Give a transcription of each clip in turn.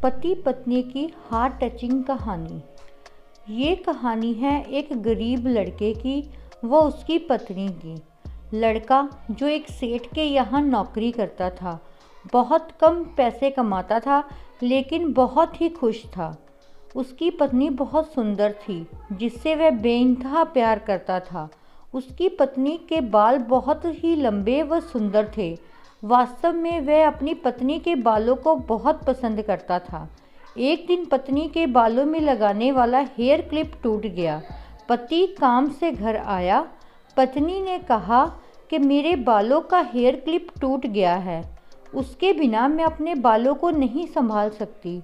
पति पत्नी की हार्ट टचिंग कहानी। ये कहानी है एक गरीब लड़के की व उसकी पत्नी की। लड़का जो एक सेठ के यहाँ नौकरी करता था, बहुत कम पैसे कमाता था लेकिन बहुत ही खुश था। उसकी पत्नी बहुत सुंदर थी जिससे वह बेइंतहा प्यार करता था। उसकी पत्नी के बाल बहुत ही लंबे व सुंदर थे। वास्तव में वह अपनी पत्नी के बालों को बहुत पसंद करता था। एक दिन पत्नी के बालों में लगाने वाला हेयर क्लिप टूट गया। पति काम से घर आया। पत्नी ने कहा कि मेरे बालों का हेयर क्लिप टूट गया है, उसके बिना मैं अपने बालों को नहीं संभाल सकती।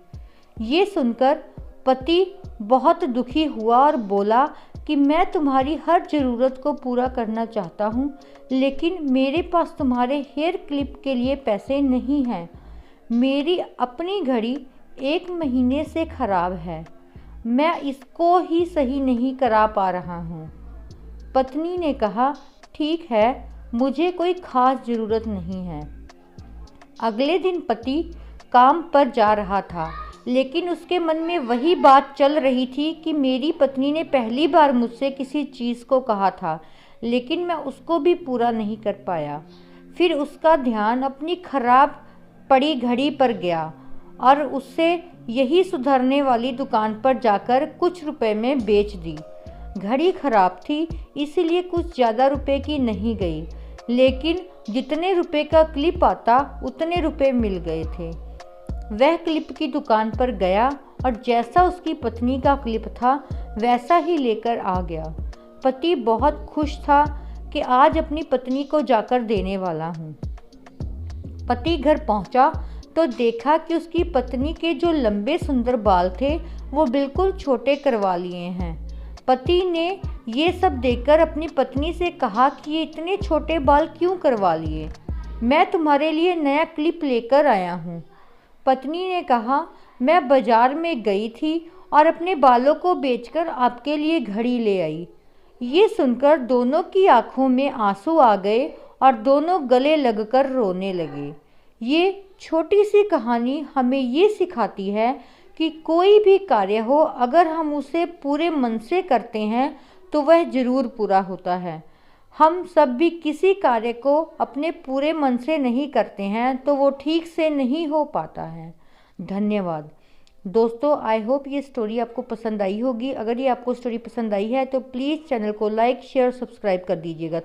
ये सुनकर पति बहुत दुखी हुआ और बोला कि मैं तुम्हारी हर ज़रूरत को पूरा करना चाहता हूँ, लेकिन मेरे पास तुम्हारे हेयर क्लिप के लिए पैसे नहीं हैं। मेरी अपनी घड़ी 1 महीने से ख़राब है, मैं इसको ही सही नहीं करा पा रहा हूँ। पत्नी ने कहा, ठीक है, मुझे कोई ख़ास ज़रूरत नहीं है। अगले दिन पति काम पर जा रहा था, लेकिन उसके मन में वही बात चल रही थी कि मेरी पत्नी ने पहली बार मुझसे किसी चीज़ को कहा था, लेकिन मैं उसको भी पूरा नहीं कर पाया। फिर उसका ध्यान अपनी खराब पड़ी घड़ी पर गया और उससे यही सुधारने वाली दुकान पर जाकर कुछ रुपए में बेच दी। घड़ी खराब थी इसीलिए कुछ ज़्यादा रुपए की नहीं गई, लेकिन जितने रुपए का क्लिप आता उतने रुपए मिल गए थे। वह क्लिप की दुकान पर गया और जैसा उसकी पत्नी का क्लिप था वैसा ही लेकर आ गया। पति बहुत खुश था कि आज अपनी पत्नी को जाकर देने वाला हूँ। पति घर पहुँचा तो देखा कि उसकी पत्नी के जो लंबे सुंदर बाल थे वो बिल्कुल छोटे करवा लिए हैं। पति ने ये सब देखकर अपनी पत्नी से कहा कि ये इतने छोटे बाल क्यों करवा लिए? मैं तुम्हारे लिए नया क्लिप लेकर आया हूँ। पत्नी ने कहा, मैं बाजार में गई थी और अपने बालों को बेचकर आपके लिए घड़ी ले आई। ये सुनकर दोनों की आंखों में आंसू आ गए और दोनों गले लगकर रोने लगे। ये छोटी सी कहानी हमें ये सिखाती है कि कोई भी कार्य हो, अगर हम उसे पूरे मन से करते हैं तो वह ज़रूर पूरा होता है। हम सब भी किसी कार्य को अपने पूरे मन से नहीं करते हैं तो वो ठीक से नहीं हो पाता है। धन्यवाद दोस्तों, आई होप ये स्टोरी आपको पसंद आई होगी। अगर ये आपको स्टोरी पसंद आई है तो प्लीज़ चैनल को लाइक, शेयर, सब्सक्राइब कर दीजिएगा।